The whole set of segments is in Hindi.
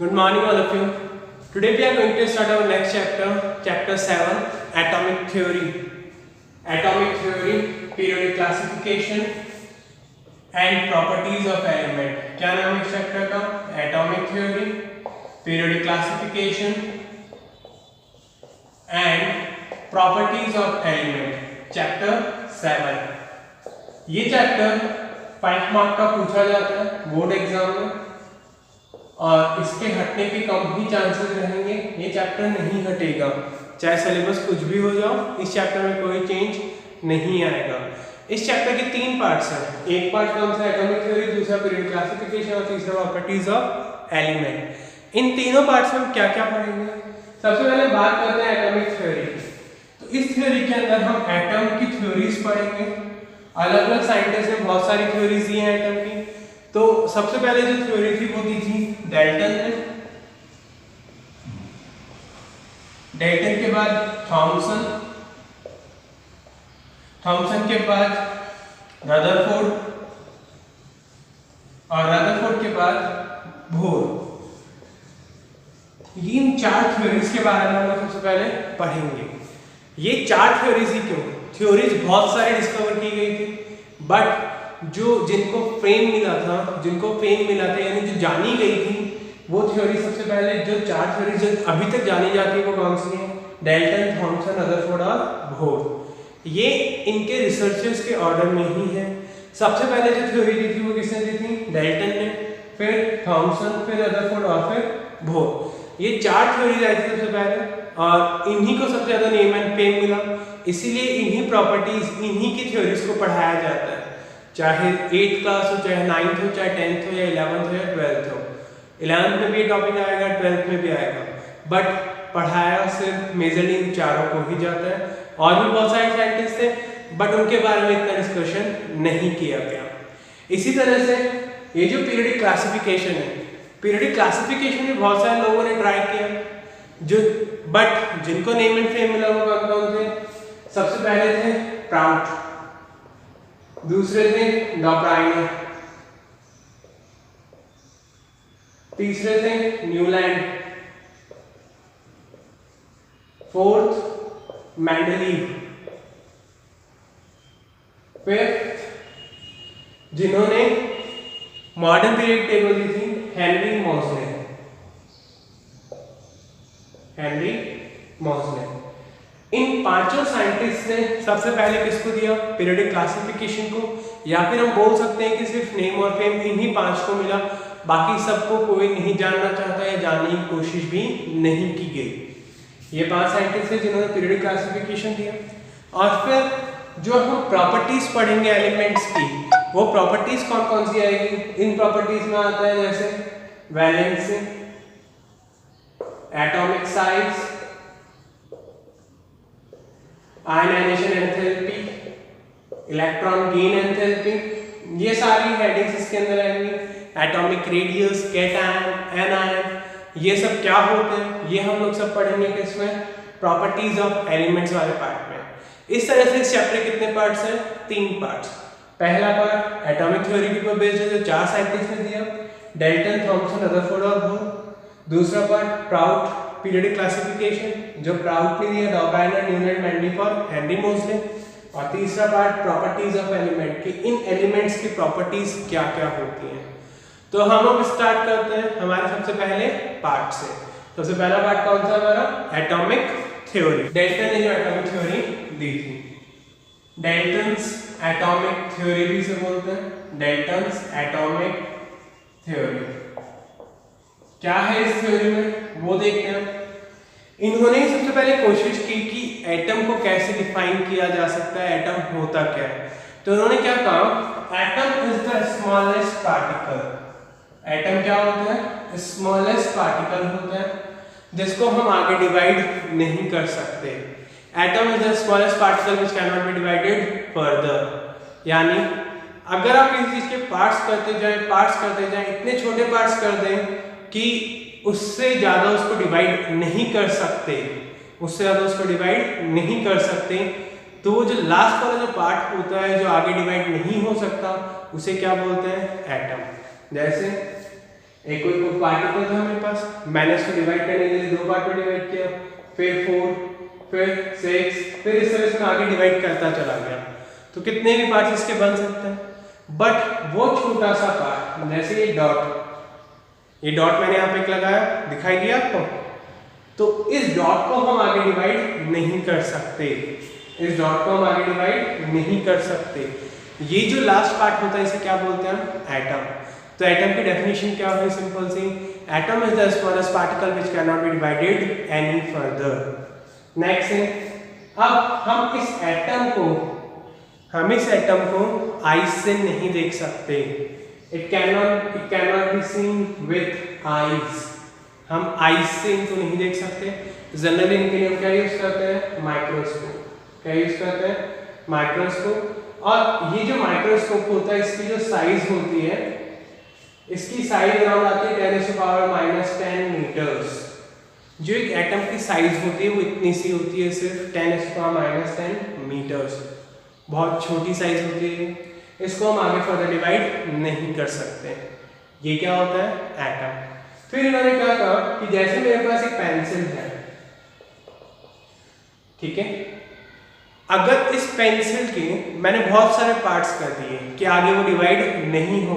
Good morning, all of you. Today we are going to start our next chapter, chapter 7, Atomic Theory. Atomic Theory, periodic classification and properties of element. क्या नाम है इस चैप्टर का? Atomic Theory, periodic classification and properties of element. Chapter 7. ये चैप्टर 5 मार्क का पूछा जाता है बोर्ड एग्जाम में और इसके हटने के कम ही चांसेस रहेंगे। ये चैप्टर नहीं हटेगा, चाहे सिलेबस कुछ भी हो जाओ, इस चैप्टर में कोई चेंज नहीं आएगा। इस चैप्टर के 3 पार्ट्स हैं। एक पार्ट कौन सा? एटॉमिक थ्योरी, दूसरा पीरियड क्लासिफिकेशन और तीसरा प्रॉपर्टीज ऑफ एलिमेंट। इन तीनों पार्ट्स में हम क्या क्या पढ़ेंगे? सबसे पहले बात करते हैं एटॉमिक थ्योरी। तो इस थ्योरी के अंदर हम एटम की थ्योरीज पढ़ेंगे। अलग अलग साइंटिस्ट ने बहुत सारी थ्योरीज दी हैं एटम की। तो सबसे पहले जो थ्योरी थी वो दी थी डाल्टन ने, डाल्टन के बाद थॉमसन, थॉमसन के बाद रदरफोर्ड और रदरफोर्ड के बाद बोर। इन 4 थ्योरीज के बारे में हम सबसे पहले पढ़ेंगे। ये 4 थ्योरीज ही क्यों? थ्योरीज बहुत सारे डिस्कवर की गई थी, बट जिनको फेम मिला था यानी जो जानी गई थी वो थ्योरी सबसे पहले जो 4 थ्योरी जो अभी तक जानी जाती है वो कौन सी है? डाल्टन, थॉमसन, रदरफोर्ड और बोर। ये इनके रिसर्चर्स के ऑर्डर में ही है। सबसे पहले जो थ्योरी दी थी वो किसने दी थी? डाल्टन ने, फिर थॉमसन, फिर रदरफोर्ड और फिर बोर। ये 4 थ्योरीज आई थी सबसे पहले और इन्हीं को सबसे ज्यादा नेम एंड फेम मिला। इसीलिए इन्हीं प्रॉपर्टीज, इन्हीं की थ्योरीज को पढ़ाया जाता है, चाहे 8th क्लास हो, चाहे 9th हो, चाहे 10th हो या 11th हो या 12th हो। 11th में भी ये टॉपिक आएगा, 12th में भी आएगा, बट पढ़ाया सिर्फ मेजरली इन चारों को ही जाता है। और भी बहुत सारे साइंटिस्ट थे बट उनके बारे में इतना डिस्कशन नहीं किया गया। इसी तरह से ये जो पीरियडिक क्लासिफिकेशन है, पीरियडिक क्लासिफिकेशन में बहुत सारे लोगों ने ट्राई किया बट जिनको नेम एंड फेम मिला वो कौन थे? सबसे पहले थे प्राउट, दूसरे थे डॉप्राइनर, तीसरे थे न्यूलैंड, फोर्थ मेंडलीव, फिफ्थ जिन्होंने मॉडर्न पीरियड टेबल दी थी हेनरी मोज़ले, हेनरी मोज़ले। इन 5 साइंटिस्ट ने सबसे पहले किसको दिया? पीरियडिक क्लासिफिकेशन को, या फिर हम बोल सकते हैं कि सिर्फ नेम और फेम इन्हीं 5 को मिला, बाकी सबको कोई नहीं जानना चाहता या जानने की कोशिश भी नहीं की गई। ये 5 साइंटिस्ट हैं जिन्होंने पीरियडिक क्लासिफिकेशन दिया। और फिर जो हम प्रॉपर्टीज पढ़ेंगे एलिमेंट्स की, वो प्रॉपर्टीज कौन कौन सी आएगी? इन प्रॉपर्टीज में आता है जैसे valency, atomic size, ionisation enthalpy, electron gain enthalpy, ये सारी हेडिंग्स इसके अंदर आएंगी। एटॉमिक रेडियस, कैटायन, एनायन, ये सब क्या होते हैं ये हम लोग सब पढ़ेंगे किसमें? प्रॉपर्टीज ऑफ एलिमेंट्स वाले पार्ट में। इस तरह से इस चैप्टर के कितने पार्ट्स हैं? 3 पार्ट्स। पहला पार्ट एटॉमिक थ्योरी के ऊपर बेस्ड है जो 4 साइंटिस्ट ने दिया, डाल्टन, थॉमसन, रदरफोर्ड और बोर। दूसरा पार्ट प्राउट, पीरियडिक क्लासिफिकेशन, जो प्राउट ने दिया, डॉप्राइनर, न्यूलैंड, मेंडलीव और हेनरी मोज़ले। और तीसरा पार्ट प्रॉपर्टीज ऑफ एलिमेंट, कि इन एलिमेंट्स की प्रॉपर्टीज क्या क्या होती हैं। तो हम अब स्टार्ट करते हैं हमारे सबसे पहले पार्ट से। सबसे पहला पार्ट कौन सा हमारा? Atomic theory. डाल्टन ने जो एटॉमिक थ्योरी दी थी, डाल्टन्स एटॉमिक थ्योरी भी से बोलते हैं, डाल्टन्स एटॉमिक थ्योरी। क्या है इस थ्योरी में वो देखते हैं। इन्होंने सबसे पहले कोशिश की कि एटम को कैसे डिफाइन किया जा सकता है, एटम होता क्या है। तो उन्होंने क्या कहा? Atom is the smallest particle. Atom क्या होता है? स्मॉलेस्ट पार्टिकल होता है जिसको हम आगे डिवाइड नहीं कर सकते। Atom is the smallest particle which cannot be divided further. यानी अगर आप किसी चीज के पार्ट्स करते जाएं, इतने छोटे पार्ट्स कर दें कि उससे ज्यादा उसको डिवाइड नहीं कर सकते, तो वो जो लास्ट वाला जो पार्ट होता है जो आगे डिवाइड नहीं हो सकता उसे क्या बोलते हैं? एटम। जैसे एक कोई पार्टिकल था मेरे पास, मैंने इसको डिवाइड करने के लिए 2 पार्ट में डिवाइड किया, फिर 4, फिर 6, फिर इस तरह से मैं आगे डिवाइड करता चला गया। तो कितने भी पार्ट्स इसके बन सकते हैं, बट वो छोटा सा पार्ट, जैसे ये डॉट मैंने यहाँ पे एक लगाया, दिखाई दिया आपको, तो इस डॉट को हम आगे डिवाइड नहीं कर सकते, इस डॉट को हम आगे डिवाइड नहीं कर सकते। ये जो लास्ट पार्ट होता है इसे क्या बोलते हैं हम, एटम। तो एटम की डेफिनेशन क्या हुई, सिंपल सी, atom is the smallest particle which cannot be divided any further. Next है, अब हम इस एटम को आईज से नहीं देख सकते, it can not be seen with eyes, हम आईज से इनको नहीं देख सकते। जनरली इनके लिए हम क्या यूज करते हैं, माइक्रोस्कोप, क्या यूज करते हैं, माइक्रोस्कोप। और ये जो माइक्रोस्कोप होता है इसकी जो साइज होती है, इसकी साइज अराउंड आती है 10⁻⁻10 मीटर्स। जो एक एटम की साइज होती है वो इतनी सी होती है, सिर्फ 10⁻10 मीटर्स, बहुत छोटी साइज होती है। इसको हम आगे फर्दर डिवाइड नहीं कर सकते। ये क्या होता है, एटम। फिर इन्होंने क्या कहा कि जैसे मेरे पास एक पेंसिल है, ठीक है, अगर इस पेंसिल के मैंने बहुत सारे पार्ट्स कर दिए कि आगे वो डिवाइड नहीं हो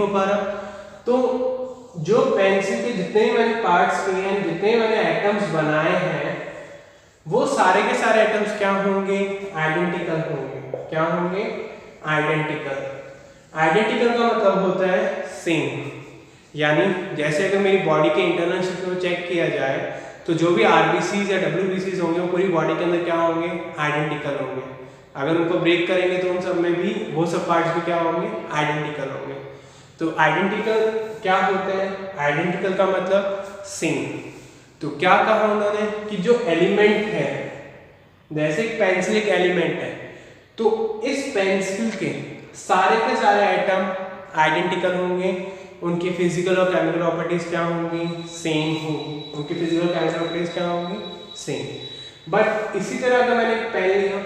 पा रहा, तो जो पेंसिल के जितने मैंने पार्ट्स किए हैं, जितने मैंने एटम्स बनाए हैं, वो सारे के सारे एटम्स क्या होंगे, आइडेंटिकल होंगे। क्या होंगे, आइडेंटिकल। आइडेंटिकल का मतलब होता है सेम, यानी जैसे अगर मेरी बॉडी के इंटरनल शेप को चेक किया जाए तो जो भी आरबीसीज या डब्ल्यूबीसीज होंगे वो पूरी बॉडी के अंदर क्या होंगे, आइडेंटिकल होंगे। अगर उनको ब्रेक करेंगे तो उन सब में भी वो सब पार्ट्स भी क्या होंगे, आइडेंटिकल होंगे। तो आइडेंटिकल क्या होते हैं, आइडेंटिकल का मतलब सेम। तो क्या कहा उन्होंने कि जो एलिमेंट है, जैसे एक पेंसिल एक एलिमेंट है, तो इस पेंसिल के सारे एटम आइडेंटिकल होंगे, उनकी फिजिकल और केमिकल प्रॉपर्टीज क्या होंगी, सेम होंगी, उनकी फिजिकल केमिकल प्रॉपर्टीज क्या होंगी, सेम। बट इसी तरह अगर मैंने एक पेन लिया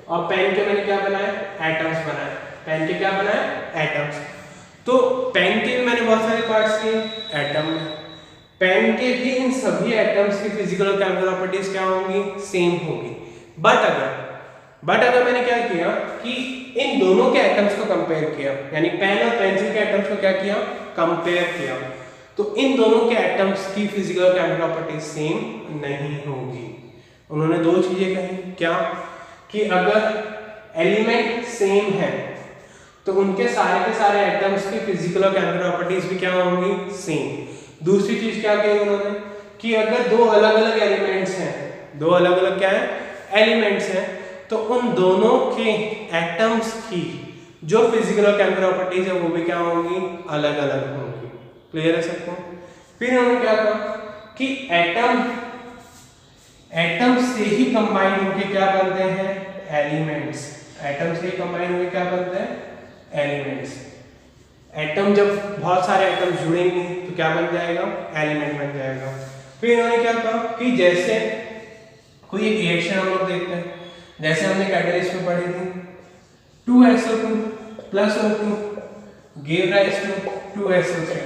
और पेन के मैंने क्या बनाया, एटम्स बनाए, पेन के क्या बनाए, एटम्स। तो पेन के मैंने बहुत सारे पार्ट्स किए एटम में, पेन के भी इन सभी एटम्स की फिजिकल और केमिकल प्रॉपर्टीज क्या होंगी, सेम होगी। बट अगर मैंने क्या किया कि इन दोनों के एटम्स को कंपेयर किया, यानी पेन और पेंसिल के एटम्स को क्या किया, कंपेयर किया, तो इन दोनों के एटम्स की फिजिकल और केमिकल प्रॉपर्टीज सेम नहीं होगी। उन्होंने 2 चीजें कही, क्या कि अगर एलिमेंट सेम है तो उनके सारे के सारे एटम्स की फिजिकल और केमिकल प्रॉपर्टीज भी क्या होंगी, सेम। दूसरी चीज क्या कही उन्होंने कि अगर 2 अलग-अलग एलिमेंट्स हैं, 2 अलग-अलग क्या है, एलिमेंट्स हैं, तो उन दोनों के एटम्स की जो फिजिकल और केमिकल प्रॉपर्टीज है वो भी क्या होंगी, अलग-अलग होंगी। क्लियर है सबको। फिर उन्होंने क्या कहा कि एटम से ही कंबाइन होकर क्या बनते हैं, एलिमेंट्स। एटम से ही कंबाइन होकर क्या बनते हैं, एलिमेंट्स। एटम जब बहुत सारे एटम जुड़ेंगे तो क्या बन जाएगा, एलिमेंट बन जाएगा। फिर इन्होंने क्या कहा कि जैसे कोई एक रिएक्शन हम लोग देखते हैं, जैसे हमने कैटलिस्ट में पढ़ी थी, 2SO2 + O2 give rise to 2SO3।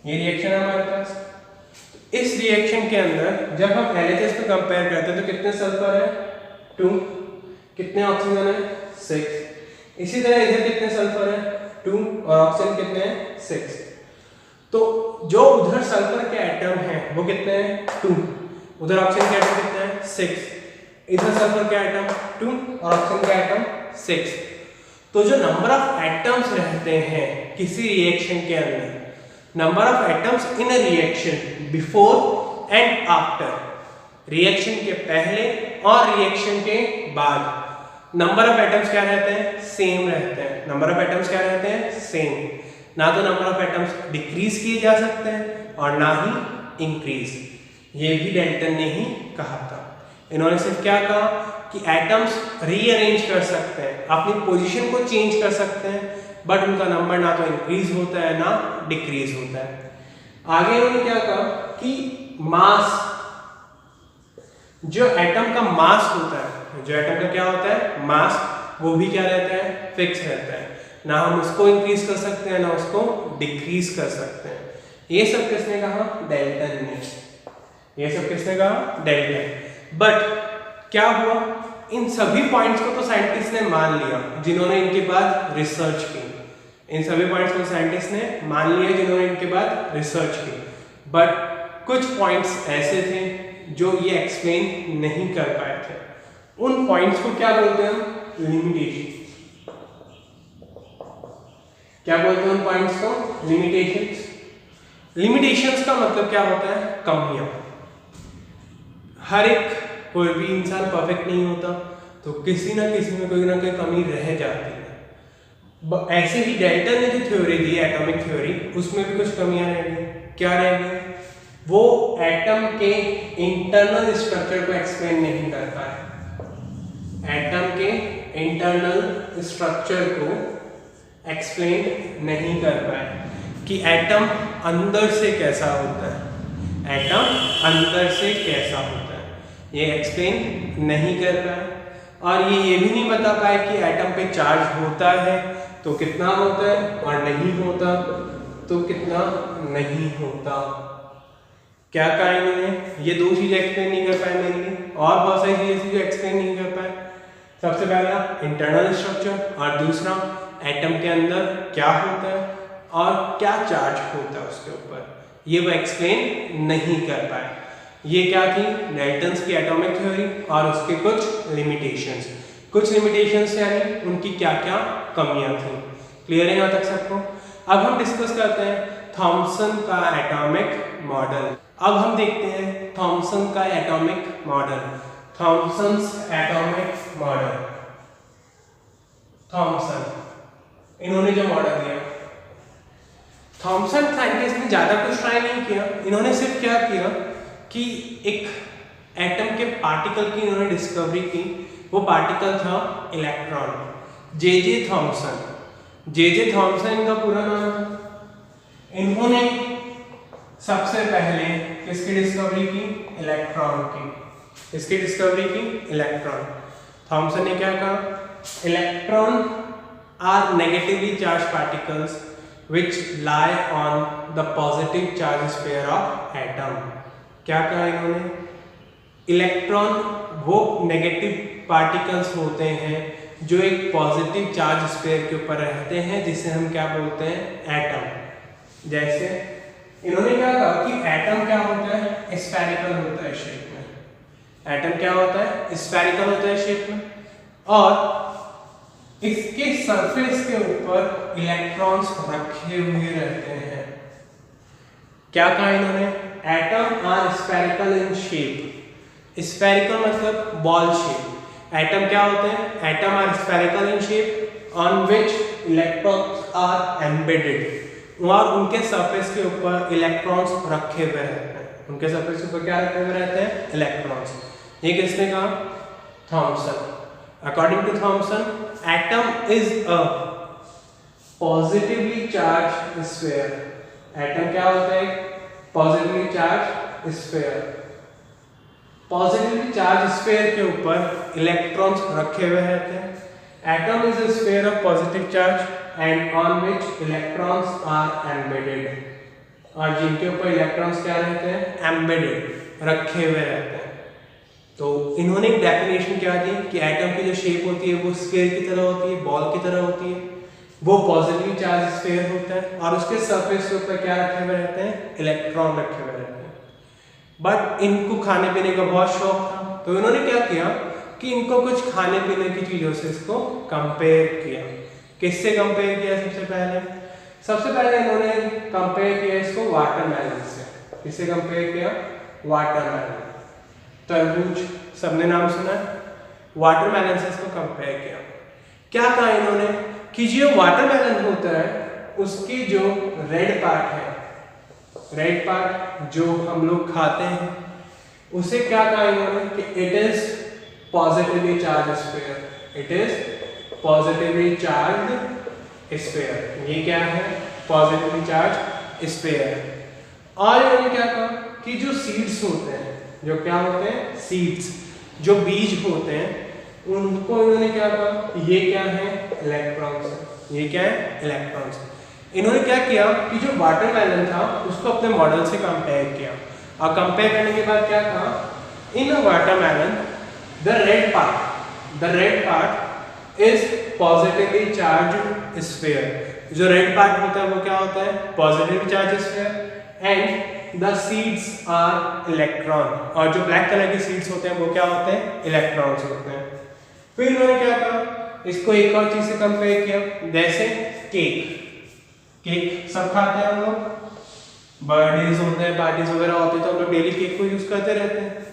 ये रिएक्शन है हमारे पास। इस रिएक्शन के अंदर जब हम LHS पे कंपेयर करते हैं तो कितने सल्फर है, 2, कितने ऑक्सीजन है, 6। इसी तरह इधर कितने सल्फर है, 2, और ऑक्सीजन कितने हैं, 6। तो जो उधर सल्फर के एटम हैं वो कितने हैं, 2, उधर ऑक्सीजन के एटम कितने हैं, 6। इधर सल्फर के एटम 2 और ऑक्सीजन के एटम 6। तो जो नंबर ऑफ एटम्स रहते हैं किसी रिएक्शन के अंदर, number of atoms in a reaction before and after, reaction के पहले और रिएक्शन के बाद, नंबर ऑफ एटम्स क्या रहते हैं, सेम रहते हैं। नंबर ऑफ एटम्स क्या रहते हैं, सेम। ना तो नंबर ऑफ एटम्स डिक्रीज किए जा सकते हैं और ना ही इंक्रीज। ये भी डेल्टन ने ही कहा था। इन्होंने सिर्फ क्या कहा कि एटम्स रीअरेंज कर सकते हैं, अपनी पोजीशन को चेंज कर सकते हैं, बट उनका नंबर ना तो इंक्रीज होता है ना डिक्रीज होता है। आगे इन्होंने क्या कहा कि मास, जो एटम का मास होता है, जो एटम का क्या होता है, मास, वो भी क्या रहता है, फिक्स रहता है। ना हम उसको इंक्रीज कर सकते हैं ना उसको डिक्रीज कर सकते हैं। ये सब किसने कहा? डेल्टन ने। ये सब किसने कहा? डेल्टन। बट क्या हुआ, इन सभी पॉइंट्स को तो साइंटिस्ट ने मान लिया जिन्होंने इनके बाद रिसर्च की। इन सभी पॉइंट्स को साइंटिस्ट ने मान लिया जिन्होंने इनके बाद रिसर्च की। बट कुछ पॉइंट्स ऐसे थे जो ये एक्सप्लेन नहीं कर पाए थे। उन पॉइंट्स को क्या बोलते हैं हम? लिमिटेशन। क्या बोलते हैं उन पॉइंट्स को? लिमिटेशंस। लिमिटेशंस का मतलब क्या होता है? कमियां। हर एक कोई भी इंसान परफेक्ट नहीं होता, तो किसी ना किसी में कोई ना कोई कमी रह जाती है। ऐसे ही डेल्टन ने जो थ्योरी दी, एटॉमिक थ्योरी, उसमें भी कुछ कमियां रह गई। क्या रह गई? वो एटम के इंटरनल स्ट्रक्चर को एक्सप्लेन नहीं कर पाए। एटम के इंटरनल स्ट्रक्चर को एक्सप्लेन नहीं कर पाए कि एटम अंदर से कैसा होता है। एटम अंदर से कैसा होता है ये एक्सप्लेन नहीं कर पाए। और ये भी नहीं बता पाए कि एटम पे चार्ज होता है तो कितना होता है, और नहीं होता तो कितना नहीं होता। क्या कहा इन्होंने? ये दो चीजें एक्सप्लेन नहीं कर पाए मेनली, और बहुत सारी चीजें जो एक्सप्लेन नहीं कर पाए। सबसे पहला इंटरनल स्ट्रक्चर, और दूसरा एटम के अंदर क्या होता है और क्या चार्ज होता है उसके ऊपर, ये वो एक्सप्लेन नहीं कर पाए। ये क्या थी? डेल्टन्स की एटॉमिक थ्योरी और उसके कुछ लिमिटेशंस। कुछ लिमिटेशंस यानी उनकी क्या क्या कमियां थी। क्लियर है यहाँ तक सबको? अब हम डिस्कस करते हैं थॉमसन का एटॉमिक मॉडल। अब हम देखते हैं थॉमसन का atomic model. Thomson's atomic model. Thomson, इन्होंने जो मॉडल दिया, थॉमसन साइंटिस्ट ने ज्यादा कुछ ट्राई नहीं किया। इन्होंने सिर्फ क्या किया कि एक एटम के पार्टिकल की इन्होंने डिस्कवरी की। वो पार्टिकल था electron. J Thomson. J Thomson इनका पूरा नाम है। इन्होंने सबसे पहले किसकी डिस्कवरी की? इलेक्ट्रॉन की। किसकी डिस्कवरी की? इलेक्ट्रॉन। थॉमसन ने क्या कहा? Electron are negatively charge particles which lie on the positive charge sphere of atom। क्या कहा इन्होंने? इलेक्ट्रॉन वो नेगेटिव पार्टिकल्स होते हैं जो एक पॉजिटिव चार्ज स्फीयर के ऊपर रहते हैं, जिसे हम क्या बोलते हैं? एटम। जैसे इन्होंने क्या कहा कि एटम क्या होता है? स्फेरिकल होता है शेप में। एटम क्या होता है? स्फेरिकल होता है शेप में, और इसके सरफेस के ऊपर इलेक्ट्रॉन्स रखे हुए रहते हैं। क्या कहा इन्होंने? Atom are spherical in shape. Spherical मतलब बॉल शेप। एटम क्या होते हैं? Atom are spherical in shape on which electrons are embedded. और उनके सरफेस के ऊपर इलेक्ट्रॉन्स रखे हुए रहते हैं। उनके सरफेस के ऊपर क्या रखे हुए रहते हैं? इलेक्ट्रॉन्स। ये किसने कहा? Thompson. According to Thomson, atom is a positively charged sphere। Atom क्या होता है? Positively charged sphere। Positively charged sphere के ऊपर इलेक्ट्रॉन्स रखे हुए रहते हैं। Atom is a sphere of positive charge and on which electrons are embedded। और जिनके ऊपर इलेक्ट्रॉन्स क्या रहते हैं? Embedded, रखे हुए रहते हैं। तो इन्होंने एक डेफिनेशन क्या दी कि एटम की जो शेप होती है वो स्फीयर की तरह होती है, बॉल की तरह होती है। वो पॉजिटिवली चार्ज स्फीयर होता है और उसके सरफेस के ऊपर क्या रखे हुए रहते हैं? इलेक्ट्रॉन रखे हुए रहते हैं। बट इनको खाने पीने का बहुत शौक था, तो इन्होंने क्या किया कि इनको कुछ खाने पीने की चीजों से इसको कंपेयर किया। किससे कंपेयर किया? सबसे पहले इन्होंने कंपेयर किया इसको वाटरमेलन से। किससे कंपेयर किया? वाटरमेलन। तरबूज, सबने नाम सुना है। वाटरमेलन से इसको कंपेयर किया। क्या कहा इन्होंने कि जो वाटरमेलन होता है उसकी जो रेड पार्ट है, रेड पार्ट जो हम लोग खाते हैं, उसे क्या कहा इन्होंने कि it is positively charge sphere. It is positively charge sphere. ये क्या है? Positively charge sphere. और इन्होंने क्या कहा कि जो सीड्स होते हैं, जो क्या होते हैं? सीड्स, जो बीज होते हैं, उनको इन्होंने क्या कहा? ये क्या है? इलेक्ट्रॉन्स है। ये क्या है, इलेक्ट्रॉन्स। इन्होंने क्या किया कि जो वाटरमेलन था उसको अपने मॉडल से कंपेयर किया, और कंपेयर करने के बाद क्या कहा, in watermelon the red part is positively charge sphere. जो रेड पार्ट होता है वो क्या होता है, positively charge sphere, and the seeds are electron, और जो ब्लैक कलर के सीड्स होते हैं वो क्या होते हैं, इलेक्ट्रॉन्स होते हैं। फिर इन्होंने क्या कहा, इसको एक और चीज से कंपेयर किया, जैसे केक सब खाते हैं हम लोग, बर्थडेज होते हैं, पार्टीज वगैरह होती है तो हम लोग डेली केक को यूज करते रहते हैं।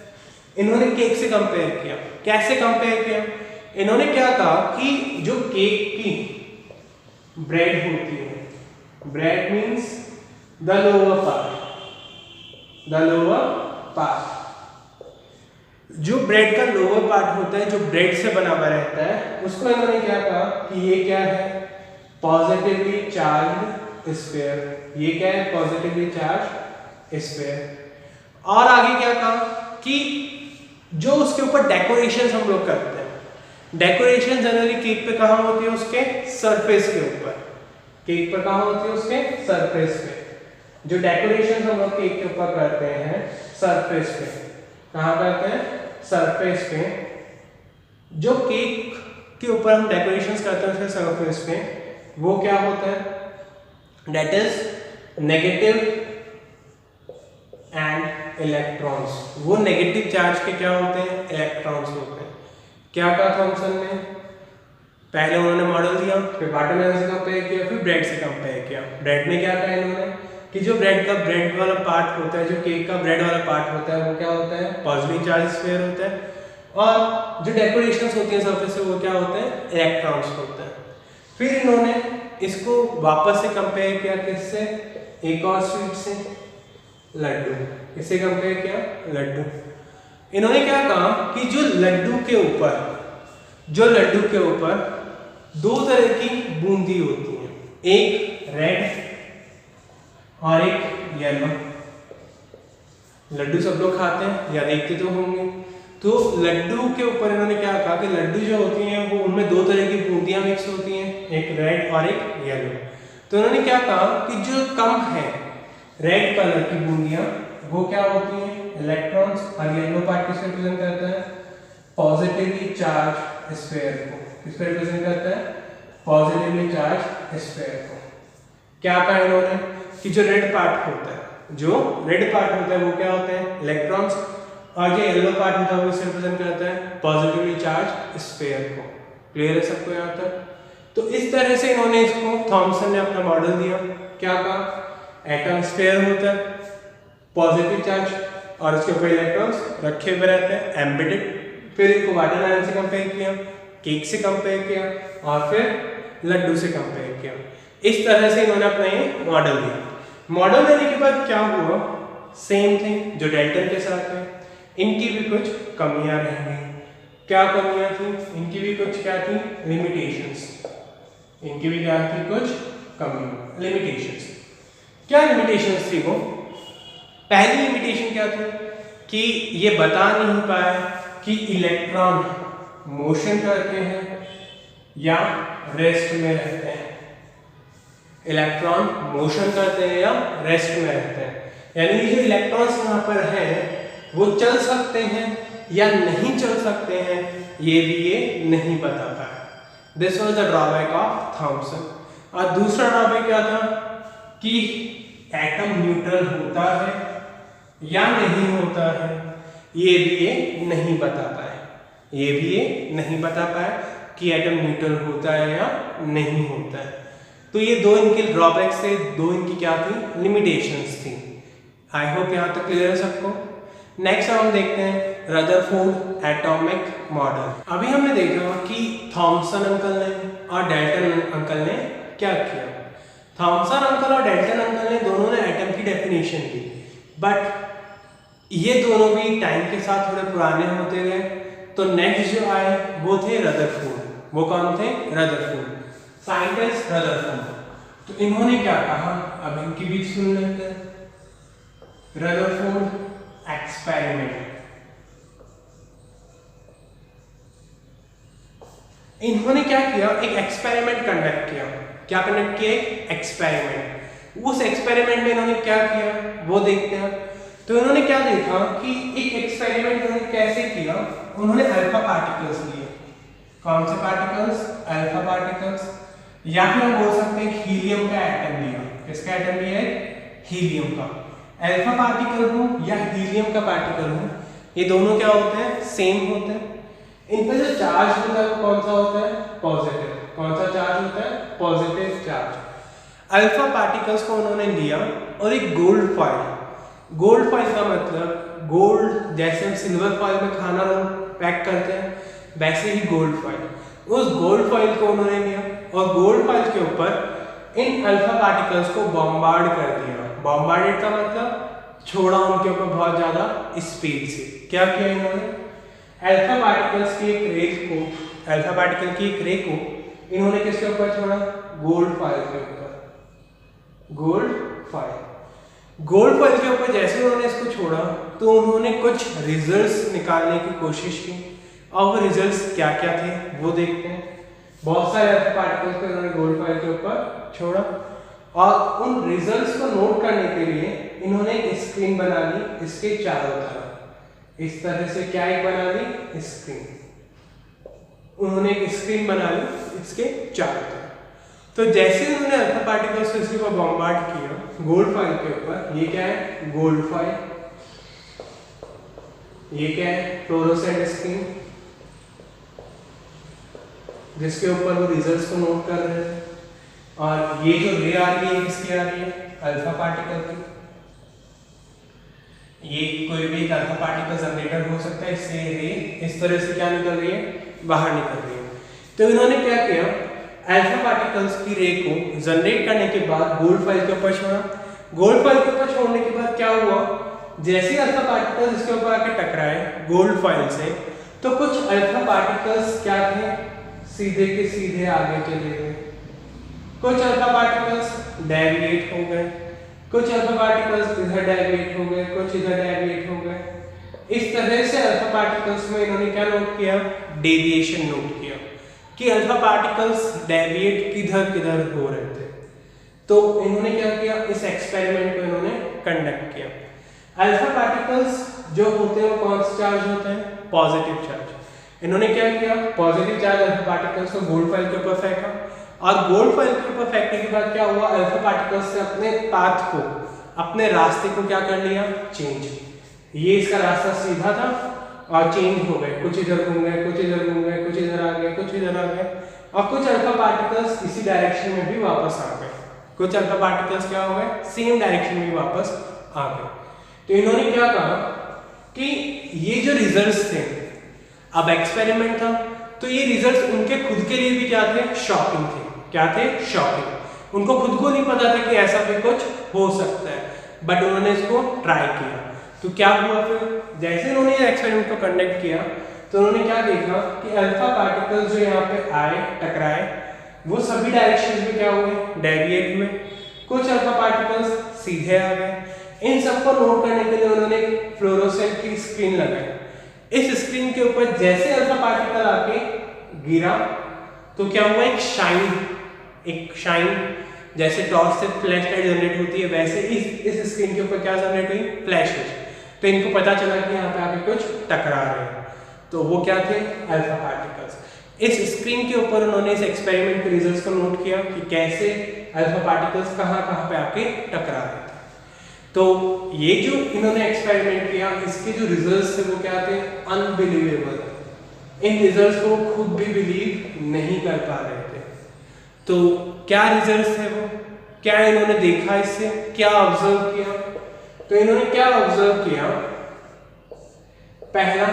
इन्होंने केक से कंपेयर किया। कैसे कंपेयर किया, इन्होंने क्या कहा कि जो केक की ब्रेड होती है, bread means the lower part, जो ब्रेड का लोअर पार्ट होता है, जो ब्रेड से बना हुआ रहता है, उसको इन्होंने क्या कहा कि ये क्या है, पॉजिटिवली चार्ज स्फीयर। ये क्या है, पॉजिटिवली चार्ज स्फीयर। और आगे क्या कहा कि जो उसके ऊपर डेकोरेशन हम लोग करते हैं, डेकोरेशन जनरली केक पे कहाँ होती है, उसके सरफेस के ऊपर। केक पर कहाँ होती है, उसके सरफेस पे। जो डेकोरेशन हम लोग केक के ऊपर करते हैं सरफेस पे, कहाँ करते हैं, सरफेस पे। जो केक के ऊपर हम डेकोरेशंस करते हैं उसके सरफेस पे, वो क्या होता है, that is negative and electrons. वो नेगेटिव चार्ज के क्या होते हैं, इलेक्ट्रॉन्स होते हैं। क्या कहा थॉमसन ने, पहले उन्होंने मॉडल दिया, फिर वाटरमेलन से कंपेयर किया, फिर ब्रेड से कंपेयर किया। ब्रेड में क्या कहा इन्होंने कि जो ब्रेड का ब्रेड वाला पार्ट होता है, जो केक का ब्रेड वाला पार्ट होता है, वो क्या होता है, पॉजिटिव चार्ज स्फीयर होता है, और जो डेकोरेशंस होती हैं सरफेस से वो क्या होते हैं, इलेक्ट्रॉन्स होते हैं। फिर इन्होंने इसको वापस से कंपेयर किया, किससे, एक और स्वीट से, लड्डू। किससे कंपेयर किया, लड्डू। इन्होंने क्या कहा कि जो लड्डू के ऊपर दो तरह की बूंदी होती है, एक रेड और एक येलो। लड्डू सब लोग खाते हैं या देखते तो होंगे। तो लड्डू के ऊपर इन्होंने क्या कहा कि लड्डू जो होती हैं वो उनमें दो तरह की बूंदियां मिक्स होती हैं, एक रेड और एक येलो। तो इन्होंने क्या कहा कि जो कम है रेड कलर की बूंदियां, वो क्या होती हैं, इलेक्ट्रॉन्स, और येलो पार्ट किसको रिप्रेजेंट करता है, पॉजिटिवली चार्ज स्फीयर को। किसको रिप्रेजेंट करता है, पॉजिटिवली चार्ज स्फीयर को। क्या कहा इन्होंने कि जो रेड पार्ट होता है वो क्या होते हैं, इलेक्ट्रॉन्स, और जो येलो पार्ट होता है वो इसे रिप्रेजेंट करता है पॉजिटिवली चार्ज स्फीयर को। क्लियर है सबको यहाँ तक? तो इस तरह से इन्होंने इसको, थॉमसन ने अपना मॉडल दिया। क्या कहा, एटम स्फीयर होता है, पॉजिटिव चार्ज, और उसके ऊपर इलेक्ट्रॉन्स रखे हुए रहते हैं, एम्बेडेड। फिर इनको वाटरमेलन से कंपेयर किया, केक से कंपेयर किया, और फिर लड्डू से कंपेयर किया। इस तरह से इन्होंने अपना ये मॉडल दिया। मॉडल देने के बाद क्या हुआ, सेम थिंग जो डेल्टन के साथ है, इनकी भी कुछ कमियां रहेंगी। क्या कमियां थी, इनकी भी कुछ क्या थी, लिमिटेशंस। इनकी भी क्या थी, कुछ कमियां, लिमिटेशंस। क्या लिमिटेशंस थी वो, पहली लिमिटेशन क्या थी कि ये बता नहीं पाए कि इलेक्ट्रॉन मोशन करते हैं या रेस्ट में रहते हैं। इलेक्ट्रॉन मोशन करते हैं या रेस्ट में रहते हैं, यानी जो इलेक्ट्रॉन्स यहाँ पर हैं वो चल सकते हैं या नहीं चल सकते हैं, ये भी ये नहीं बता पाया। This was the drawback of Thomson. और दूसरा ड्रॉबैक क्या था कि एटम न्यूट्रल होता है या नहीं होता है, ये भी ये नहीं बता पाए कि एटम न्यूट्रल होता है या नहीं होता है। तो ये दो इनके ड्रॉबैक्स थे, दो इनकी क्या थी, लिमिटेशंस थी। आई होप यहाँ तक क्लियर है सबको। नेक्स्ट हम देखते हैं रदरफोर्ड एटॉमिक मॉडल। अभी हमने देखा कि थॉमसन अंकल ने और डेल्टन अंकल ने क्या किया। थॉमसन अंकल और डेल्टन अंकल ने दोनों ने एटम की डेफिनेशन दी, बट ये दोनों भी टाइम के साथ थोड़े पुराने होते गए। तो नेक्स्ट जो आए वो थे रदरफोर्ड। वो कौन थे, रदरफोर्ड, साइंटिस्ट रदरफोर्ड। तो इन्होंने क्या कहा, अब इनकी भी सुन लेते हैं। रदरफोर्ड एक्सपेरिमेंट, इन्होंने क्या किया, एक एक्सपेरिमेंट कंडक्ट किया। क्या कंडक्ट किया? एक एक्सपेरिमेंट। उस एक्सपेरिमेंट में इन्होंने क्या किया वो देखते हैं। तो इन्होंने क्या देखा कि एक एक्सपेरिमेंट इन्होंने कैसे किया, उन्होंने अल्फा पार्टिकल्स लिए। कौन से पार्टिकल्स? अल्फा पार्टिकल्स, या फिर हम बोल सकते हैं हीलियम का एटम लिया। किसका एटम लिया है? हीलियम का। अल्फा पार्टिकल हो या हीलियम का पार्टिकल हो, ये दोनों क्या होते हैं? सेम होते हैं। इन पर जो चार्ज होता है वो कौन सा होता है? पॉजिटिव। कौन सा चार्ज होता है? Positive charge. अल्फा पार्टिकल्स को उन्होंने लिया और एक गोल्ड फॉइल, गोल्ड फॉइल का मतलब गोल्ड, जैसे हम सिल्वर फॉइल में खाना पैक करते हैं वैसे ही गोल्ड फॉइल, उस गोल्ड फॉइल को उन्होंने लिया और गोल्ड फॉइल के ऊपर इन अल्फा पार्टिकल्स को बॉम्बार्ड कर दिया। बॉम्बार्डेड का मतलब छोड़ा उनके ऊपर बहुत ज्यादा स्पीड से। क्या किया इन्होंने? अल्फा पार्टिकल्स की एक रे को, अल्फा पार्टिकल की एक रे को इन्होंने किसके ऊपर छोड़ा? गोल्ड फॉइल के ऊपर। गोल्ड फॉइल, गोल्ड फॉइल के ऊपर जैसे उन्होंने इसको छोड़ा तो उन्होंने कुछ रिजल्ट्स निकालने की कोशिश की और वो रिजल्ट्स क्या क्या थे वो देखते हैं। बहुत सारे अल्फा पार्टिकल्स को इन्होंने गोल्ड फॉइल के ऊपर छोड़ा और उन रिजल्ट्स को नोट करने के लिए इन्होंने एक स्क्रीन बना ली इसके चारों तरफ। इस तरह से क्या एक बना ली? स्क्रीन। उन्होंने एक स्क्रीन बना ली इसके चारों तरफ। तो जैसे उन्होंने अल्फा पार्टिकल्स को इसके ऊपर बॉम्बार्ड किया गोल्ड फॉइल के ऊपर, ये क्या है? Gold foil. ये क्या है? फ्लोरोसेंट स्क्रीन, जिसके ऊपर वो रिजल्ट्स को नोट कर रहे हैं। और ये जो रे आ रही है किसकी आ रही है? अल्फा पार्टिकल की। ये कोई भी एक अल्फा पार्टिकल जनरेटर हो सकता है, इससे रे इस तरह से क्या निकल रही है? बाहर निकल रही है। तो इन्होंने क्या किया? अल्फा पार्टिकल्स की रे को जनरेट करने के बाद गोल्ड फॉइल के ऊपर छोड़ा। गोल्ड फॉइल के ऊपर छोड़ने के बाद क्या हुआ? जैसे अल्फा पार्टिकल्स इसके ऊपर आके टकराए गोल्ड फॉइल से, तो कुछ अल्फा पार्टिकल्स क्या थे? सीधे के सीधे आगे चले गए। कुछ अल्फा पार्टिकल्स डेविएट हो गए, कुछ अल्फा पार्टिकल्स इधर डेविएट हो गए, कुछ इधर डेविएट हो गए। इस तरह से अल्फा पार्टिकल्स में इन्होंने क्या नोट किया? डेविएशन नोट किया कि अल्फा पार्टिकल्स डेविएट किधर किधर हो रहे थे। तो इन्होंने क्या किया? इस एक्सपेरिमेंट को इन्होंने कंडक्ट किया। अल्फा पार्टिकल्स जो होते हैं वो कौन से चार्ज होते हैं? Positive charge. इन्होंने क्या किया? पॉजिटिव चार्ज अल्फा पार्टिकल्स को गोल्ड फॉइल के ऊपर फेंका और गोल्ड फॉइल के ऊपर फेंकने के बाद क्या हुआ? अल्फा पार्टिकल्स ने अपने पाथ को, अपने रास्ते को क्या कर लिया? चेंज। ये इसका रास्ता सीधा था और चेंज हो गए, कुछ इधर घूम गए, कुछ इधर घूम गए, कुछ इधर आ गए, कुछ इधर आ गए और कुछ अल्फा पार्टिकल्स इसी डायरेक्शन में भी वापस आ गए। कुछ अल्फा पार्टिकल्स क्या हो गए? सेम डायरेक्शन में वापस आ गए। तो इन्होंने क्या कहा कि ये जो रिजल्ट्स थे, अब एक्सपेरिमेंट था तो ये रिजल्ट्स उनके खुद के लिए भी क्या थे? शॉकिंग थे। क्या थे? शॉकिंग। उनको खुद को नहीं पता था कि ऐसा भी कुछ हो सकता है, बट उन्होंने इसको ट्राई किया। तो क्या हुआ फिर? जैसे उन्होंने ये एक्सपेरिमेंट को कंडक्ट किया तो उन्होंने क्या देखा कि अल्फा पार्टिकल्स जो यहाँ पे आए, टकराए, वो सभी डायरेक्शन में क्या हुए? डेविएट हुए। कुछ अल्फा पार्टिकल्स सीधे आ गए। इन सबको नोट करने के लिए उन्होंने एक फ्लोरोसेंट की स्क्रीन लगाई। इस स्क्रीन के ऊपर जैसे अल्फा पार्टिकल आके गिरा तो क्या हुआ? एक शाइन, जैसे टॉर्च से फ्लैश लाइट जनरेट होती है वैसे इस स्क्रीन के ऊपर क्या जनरेट हुई? फ्लैशेस। तो इनको पता चला कि यहाँ पे आके कुछ टकरा रहे हैं। तो वो क्या थे? Alpha particles. इस स्क्रीन के ऊपर उन्होंने इस एक्सपेरिमेंट के रिजल्ट्स को नोट किया कि कैसे अल्फा पार्टिकल्स कहाँ पे आके टकरा रहे थे। तो ये जो इन्होंने एक्सपेरिमेंट किया, इसके जो रिजल्ट्स थे वो क्या थे? अनबिलीवेबल। इन रिजल्ट्स को खुद भी बिलीव नहीं कर पा रहे थे। तो क्या रिजल्ट्स थे वो? क्या इन्होंने देखा इससे? क्या ऑब्जर्व किया? तो इन्होंने क्या ऑब्जर्व किया? पहला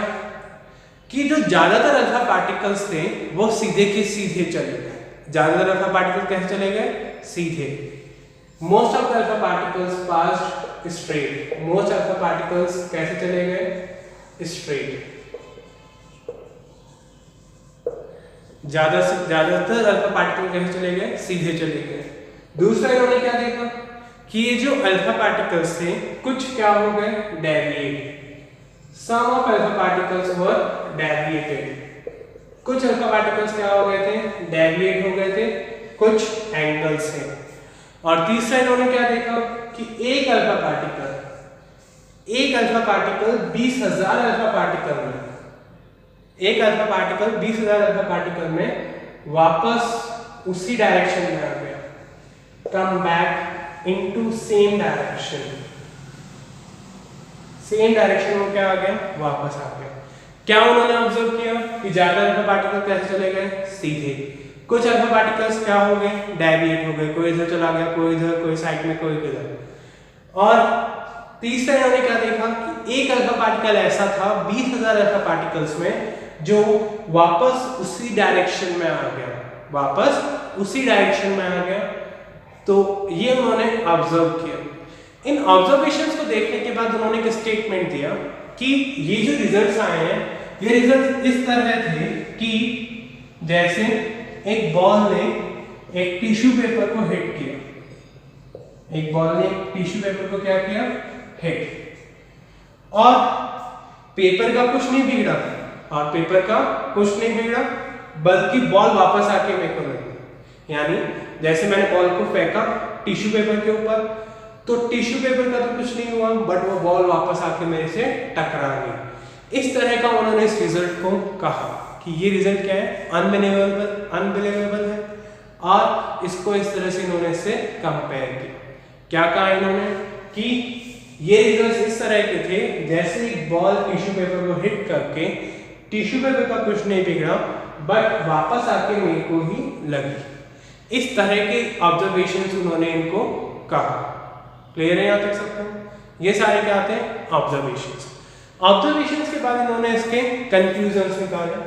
कि जो ज्यादातर अल्फा पार्टिकल्स थे वो सीधे के सीधे चले गए। ज्यादातर अल्फा पार्टिकल्स कैसे चले गए? सीधे। Most of the alpha particles passed straight. Most alpha particles कैसे चले गए? स्ट्रेट। ज्यादातर अल्फा पार्टिकल कैसे चले गए? सीधे चले गए। दूसरा इन्होंने क्या देखा कि ये जो अल्फा पार्टिकल्स थे कुछ क्या हो गए? Deviate. Some of alpha particles were deviated. कुछ अल्फा पार्टिकल्स क्या हो गए थे? डेविएट हो गए थे कुछ एंगल्स हैं। और तीसरा इन्होंने क्या देखा कि एक अल्फा पार्टिकल 20,000 अल्फा पार्टिकल में, एक अल्फा पार्टिकल 20,000 अल्फा पार्टिकल में वापस उसी डायरेक्शन में आ गया, come back into same direction, same direction में क्या आ गया, वापस आ गया। क्या उन्होंने ऑब्जर्व किया कि ज्यादा अल्फा पार्टिकल कैसे चले गए, सीधे। कुछ अल्फा पार्टिकल्स क्या हो गए, डेविएट हो गए, कोई इधर चला गया, कोई इधर, कोई साइड में, कोई किधर। और तीसरा इन्होंने क्या देखा कि एक अल्फा पार्टिकल ऐसा था 20,000 अल्फा पार्टिकल्स में जो वापस उसी डायरेक्शन में आ गया, वापस उसी डायरेक्शन में आ गया। तो ये उन्होंने ऑब्जर्व किया। इन ऑब्जर्वेशंस को देखने के बाद उन्होंने एक स्टेटमेंट दिया कि ये जो रिजल्ट्स आए हैं, ये रिजल्ट्स इस तरह थे कि जैसे एक बॉल ने एक टिश्यू पेपर को हिट किया, एक बॉल ने एक टिश्यू पेपर को क्या किया, हिट, और पेपर का कुछ नहीं बिगड़ा, और पेपर का कुछ नहीं बिगड़ा, बल्कि बॉल वापस आके मेरे को लगी। यानी जैसे मैंने बॉल को फेंका टिश्यू पेपर के ऊपर, तो टिश्यू पेपर का तो कुछ नहीं हुआ, बट वो बॉल वापस आके मेरे से टकरा गई। इस तरह का उन्होंने इस रिजल्ट को कहा कि ये रिजल्ट क्या है, अनबिलीवेबल है, और इसको इस तरह से इन्होंने इससे कंपेयर किया। क्या कहा इन्होंने कि ये रिजल्ट्स इस तरह के थे जैसे एक बॉल टिश्यू पेपर को हिट करके टिश्यू पेपर का कुछ नहीं बिगड़ा, बट वापस आके मेरे को ही लगी। इस तरह के ऑब्जर्वेशंस उन्होंने इनको कहा। क्लियर है यहाँ तक सबको? ये सारे क्या आते हैं, ऑब्जर्वेशंस। ऑब्जर्वेशंस के बाद इन्होंने इसके कंक्लूजन्स निकाले।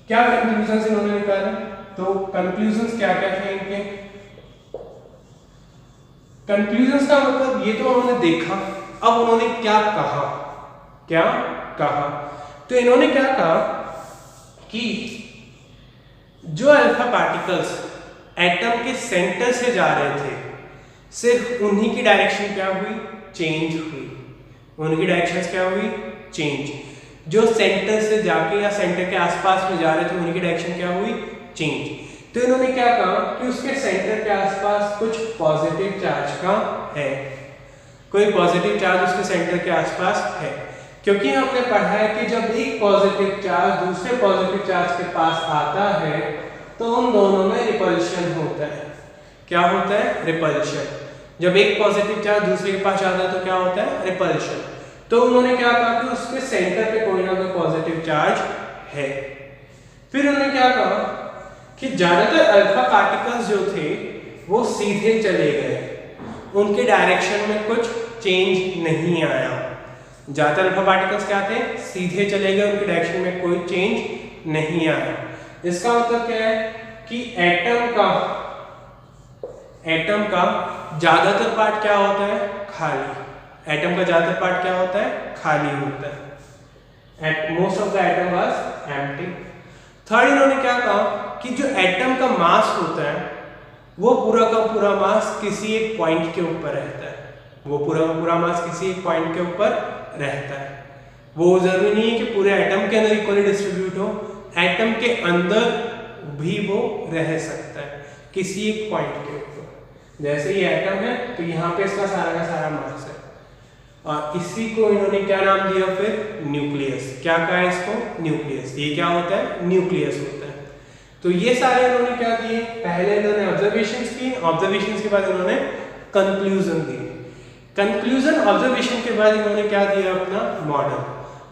क्या कंक्लूजन्स इन्होंने निकाले? तो कंक्लूजन्स क्या क्या थे इनके? कंक्लूजन्स का मतलब ये तो उन्होंने देखा, अब उन्होंने क्या कहा, क्या कहा? तो इन्होंने क्या कहा कि जो अल्फा पार्टिकल्स एटम के सेंटर से जा रहे थे, सिर्फ उन्हीं की डायरेक्शन क्या हुई, चेंज हुई। उनकी डायरेक्शंस क्या हुई, चेंज। जो सेंटर से जाके या सेंटर के आसपास में जा रहे थे, उनकी डायरेक्शन क्या हुई, चेंज। तो इन्होंने क्या कहा कि उसके सेंटर के आसपास कुछ पॉजिटिव चार्ज का है, कोई पॉजिटिव चार्ज उसके सेंटर के आसपास है। क्योंकि हमने पढ़ा है कि जब एक पॉजिटिव चार्ज दूसरे पॉजिटिव चार्ज के पास आता है तो उन दोनों में रिपल्शन होता है। क्या होता है, रिपल्शन। जब एक पॉजिटिव चार्ज दूसरे के पास आता है तो क्या होता है, रिपल्शन। तो उन्होंने क्या कहा कि उसके सेंटर पे कोई ना कोई पॉजिटिव चार्ज है। फिर उन्होंने क्या कहा कि ज्यादातर अल्फा पार्टिकल्स जो थे वो सीधे चले गए, उनके डायरेक्शन में कुछ चेंज नहीं आया। ज्यादातर अल्फा पार्टिकल्स क्या थे, सीधे चले गए, उनके डायरेक्शन में कोई चेंज नहीं आया। इसका मतलब क्या है कि एटम का ज्यादातर पार्ट क्या होता है, खाली। एटम का ज्यादातर पार्ट क्या होता है, खाली होता है। Most of the atom was empty. Third इन्होंने क्या कहा कि जो एटम का मास होता है वो पूरा का पूरा मास किसी एक पॉइंट के ऊपर रहता है, वो पूरा का पूरा मास किसी एक पॉइंट के ऊपर रहता है। वो जरूरी नहीं है कि पूरे एटम के अंदर इक्वली डिस्ट्रीब्यूट हो, एटम के अंदर भी वो रह सकता है किसी एक पॉइंट के ऊपर। जैसे ये एटम है तो यहाँ पे इसका सारा का सारा मास है, और इसी को इन्होंने क्या नाम दिया, फिर न्यूक्लियस। क्या कहा इसको, न्यूक्लियस। ये क्या होता है, न्यूक्लियस होता है। तो ये सारे इन्होंने क्या दिए, पहले इन्होंने ऑब्जर्वेशंस की, ऑब्जर्वेशंस के बाद इन्होंने कंक्लूजन दिए। कंक्लूजन ऑब्जर्वेशन के बाद इन्होंने क्या दिया, अपना मॉडल,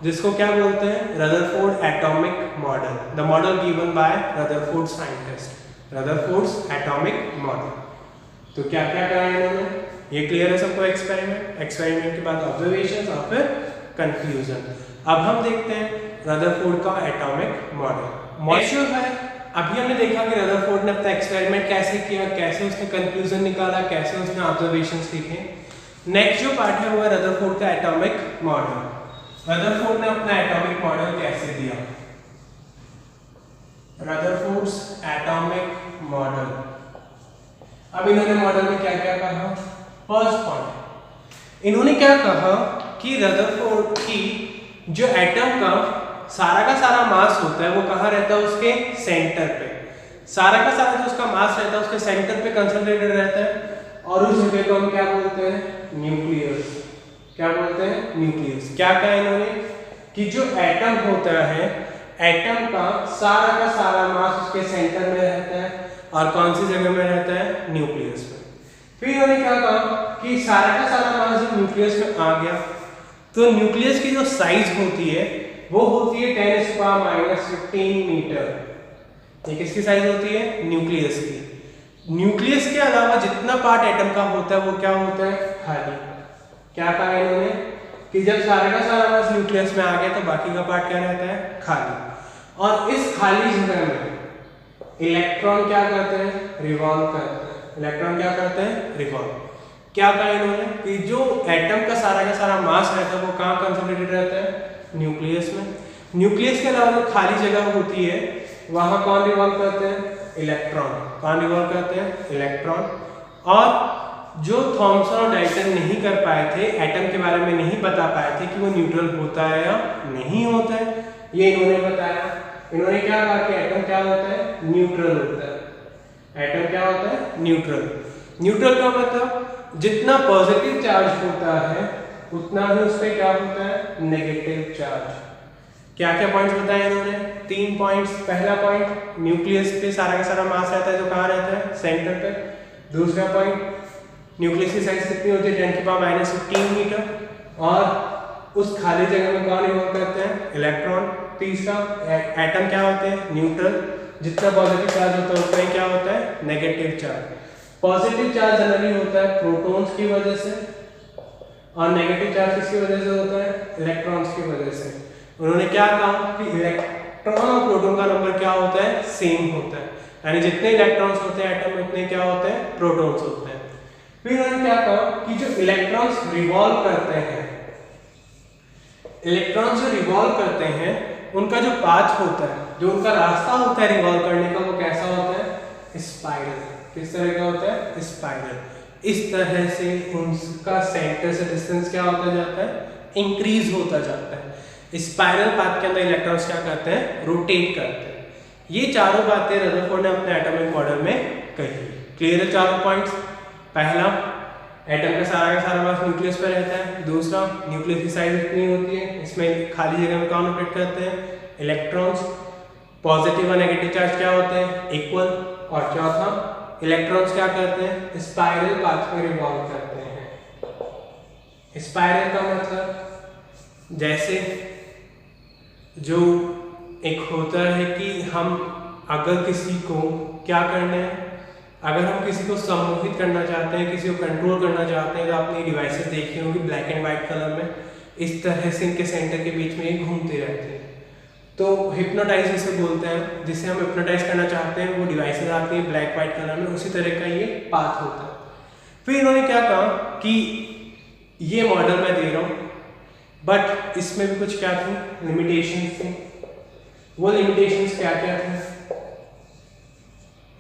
जिसको क्या बोलते हैं, Rutherford atomic model. The model given by Rutherford scientist, Rutherford's atomic model. तो क्या क्या करा इन्होंने, ये क्लियर है सबको? एक्सपेरिमेंट के बाद ऑब्जर्वेशंस और फिर कंक्लूजन। अब हम देखते हैं रदरफोर्ड का एटॉमिक मॉडल। नेक्स्ट है, अभी हमने देखा कि रदरफोर्ड ने अपना एक्सपेरिमेंट कैसे किया, कैसे उसने कंक्लूजन निकाला, कैसे उसने ऑब्जर्वेशंस लिखे। नेक्स्ट जो पार्ट है वो है रदरफोर्ड का एटॉमिक मॉडल। रदरफोर्ड ने अपना एटॉमिक मॉडल कैसे दिया, रदरफोर्ड्स एटॉमिक मॉडल। अब इन्होंने मॉडल में क्या क्या कहा, फर्स्ट पॉइंट इन्होंने क्या कहा कि रदरफोर्ड की जो एटम का सारा मास होता है वो कहाँ रहता है, उसके सेंटर पे। सारा का सारा जो उसका मास रहता है उसके सेंटर पे कंसंट्रेटेड रहता है, और उस जगह को हम क्या बोलते हैं, न्यूक्लियस। क्या बोलते हैं, न्यूक्लियस। क्या कहा इन्होंने कि जो एटम होता है, एटम का सारा मास उसके सेंटर में रहता है, और कौन सी जगह में रहता है, न्यूक्लियस में। फिर इन्होंने क्या कहा कि सारा का सारा मास जब न्यूक्लियस में आ गया तो न्यूक्लियस की जो साइज होती है वो होती है 10⁻⁻15 मीटर। ये किसकी साइज होती है, न्यूक्लियस की। न्यूक्लियस के अलावा जितना पार्ट एटम का होता है वो क्या होता है, खाली। क्या कहा इन्होंने कि जब सारा का सारा मास न्यूक्लियस में आ गया तो बाकी का पार्ट क्या रहता है, खाली। और इस खाली जगह में इलेक्ट्रॉन क्या करते हैं, रिवॉल्व करते हैं। इलेक्ट्रॉन क्या करते हैं, रिवॉल्व। क्या कहा इन्होंने कि जो एटम का सारा मास रहता है वो कहाँ कंसंट्रेटेड रहता है, न्यूक्लियस में। न्यूक्लियस के अलावा जो खाली जगह होती है वहां कौन रिवॉल्व करते हैं, इलेक्ट्रॉन। कौन रिवॉल्व करते हैं, इलेक्ट्रॉन। और जो थॉमसन और डाल्टन नहीं कर पाए थे, एटम के बारे में नहीं बता पाए थे कि वो न्यूट्रल होता है या नहीं होता है, ये इन्होंने बताया। इन्होंने क्या कहा कि एटम क्या होता है, न्यूट्रल होता है। एटम क्या होता है, न्यूट्रल। न्यूट्रल का मतलब जितना पॉजिटिव चार्ज होता है उतना ही उस पर क्या होता है, नेगेटिव चार्ज। क्या क्या पॉइंट्स बताए इन्होंने, 3 पॉइंट्स। पहला पॉइंट, न्यूक्लियस पे सारा का सारा मास रहता है जो कहाँ रहता है, सेंटर पे। दूसरा पॉइंट, न्यूक्लियस की साइज कितनी होती है, 10⁻⁻15 मीटर, और उस खाली जगह में कौन रिवॉल्व करते हैं, इलेक्ट्रॉन। तीसरा, एटम क्या होते हैं, न्यूट्रल। जितना पॉजिटिव चार्ज होता है उसमें क्या होता है, negative charge. Positive charge generally होता है प्रोटॉन्स की वजह से, और नेगेटिव चार्ज किसकी वजह से होता है, इलेक्ट्रॉन्स की वजह से। उन्होंने क्या कहा कि इलेक्ट्रॉन और प्रोटॉन का नंबर क्या होता है, सेम होता है। यानी जितने इलेक्ट्रॉन्स होते हैं एटम में उतने क्या होते हैं, प्रोटॉन्स होते हैं। फिर उन्होंने क्या कहा कि जो इलेक्ट्रॉन्स रिवॉल्व करते हैं, इलेक्ट्रॉन्स जो रिवॉल्व करते हैं उनका जो पाथ होता है, जो उनका रास्ता होता है रिवॉल्व करने का, वो कैसा होता है, स्पाइरल। किस तरह का होता है, स्पाइरल। इस तरह से उनका सेंटर से डिस्टेंस क्या होता जाता है, इंक्रीज होता जाता है। स्पाइरल पाथ के अंदर इलेक्ट्रॉन्स क्या करते हैं, रोटेट करते हैं। ये चारों बातें रदरफोर्ड ने अपने एटॉमिक मॉडल में कही। क्लियर है चारों पॉइंट्स। पहला, एटम का सारा मास न्यूक्लियस पर रहता है। दूसरा, न्यूक्लियस की साइज इतनी होती है, इसमें खाली जगह में कौन रोटेट करते हैं, इलेक्ट्रॉन्स। पॉजिटिव और नेगेटिव चार्ज क्या होते हैं, इक्वल। और चौथा, इलेक्ट्रॉन्स क्या करते हैं, स्पाइरल पाथ में रिवॉल्व करते हैं। स्पाइरल का मतलब जैसे जो एक होता है कि हम अगर किसी को क्या करना है, अगर हम किसी को सम्मोहित करना चाहते हैं, किसी को कंट्रोल करना चाहते हैं, तो आपने डिवाइसेस देखी होंगी ब्लैक एंड व्हाइट कलर में, इस तरह से इनके सेंटर के बीच में ये घूमते रहते हैं। तो हिप्नोटाइज इसे बोलते हैं, जिसे हम हिप्नोटाइज करना चाहते हैं, वो डिवाइसेस आती हैं ब्लैक व्हाइट कलर में, उसी तरह का ये पाथ होता है। फिर इन्होंने क्या कहा कि ये मॉडल मैं दे रहा हूँ, बट इसमें भी कुछ क्या थी, लिमिटेशंस थी। वो लिमिटेशंस क्या क्या थी,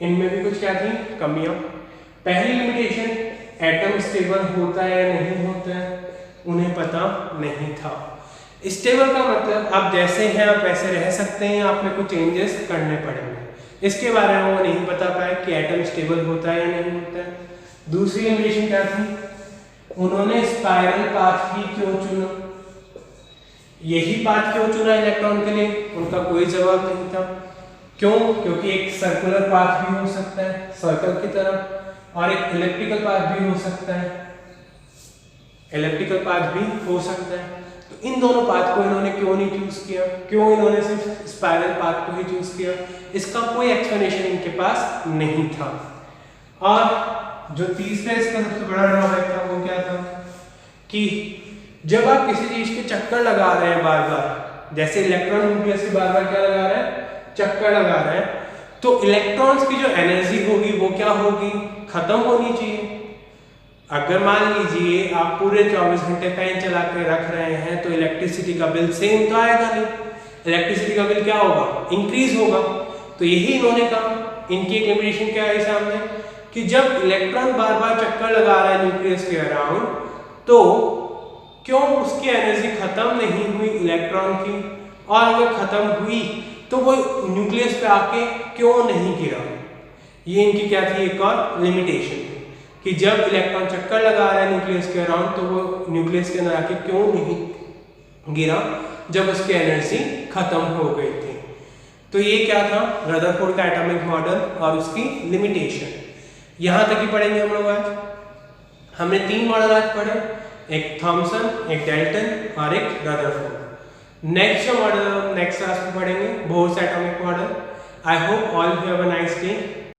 इनमें भी कुछ क्या थी, कमियां। पहली लिमिटेशन, एटम स्टेबल होता है या नहीं होता है, उन्हें पता नहीं था। स्टेबल का मतलब आप जैसे हैं आप वैसे रह सकते हैं, आप में कुछ चेंजेस करने पड़ेंगे, इसके बारे में वो नहीं बता पाए कि एटम स्टेबल होता है या नहीं होता है। दूसरी लिमिटेशन क्या थी, उन्होंने स्पाइरल पाथ ही क्यों चुना, यही पाथ क्यों चुना इलेक्ट्रॉन के लिए, उनका कोई जवाब नहीं था। क्यों, क्योंकि एक सर्कुलर पाथ भी हो सकता है सर्कल की तरह, और एक इलेप्टिकल पाथ भी हो सकता है, इलेप्टिकल पाथ भी हो सकता है। तो इन दोनों पाथ को इन्होंने क्यों नहीं चूज किया, क्यों इन्होंने सिर्फ स्पाइरल पाथ को ही चूज किया, इसका कोई एक्सप्लेनेशन इनके पास नहीं था। और जो तीसरा इसका सबसे बड़ा ड्रॉबैक था वो क्या था कि जब आप किसी चीज के चक्कर लगा रहे हैं बार बार, जैसे इलेक्ट्रॉन न्यूक्लियस से बार बार क्या लगा रहे हैं, चक्कर लगा रहे हैं, तो इलेक्ट्रॉन्स की जो एनर्जी होगी वो क्या होगी, खत्म होनी चाहिए। अगर मान लीजिए आप पूरे 24 घंटे फैन चला के रख रहे हैं तो इलेक्ट्रिसिटी का बिल सेम तो आएगा नहीं, इलेक्ट्रिसिटी का बिल क्या होगा, इंक्रीज होगा। तो यही इन्होंने कहा, इनकी एक लिमिटेशन क्या है सामने कि जब इलेक्ट्रॉन बार बार चक्कर लगा रहा है न्यूक्लियस के अराउंड, तो क्यों उसकी एनर्जी खत्म नहीं हुई इलेक्ट्रॉन की, और अगर खत्म हुई तो वो न्यूक्लियस पे आके क्यों नहीं गिरा। ये इनकी क्या थी, एक और लिमिटेशन थी कि जब इलेक्ट्रॉन चक्कर लगा रहा है न्यूक्लियस के अराउंड तो वो न्यूक्लियस के अंदर आके क्यों नहीं गिरा, जब उसकी एनर्जी खत्म हो गई थी। तो ये क्या था, रदरफोर्ड का एटॉमिक मॉडल और उसकी लिमिटेशन। यहाँ तक ही पढ़ेंगे हम लोग आज। हमने 3 मॉडल आज पढ़े, एक थॉमसन, एक डाल्टन और एक Rutherford. Next model next class में पढ़ेंगे, Bohr's atomic model. I hope all you have a nice day.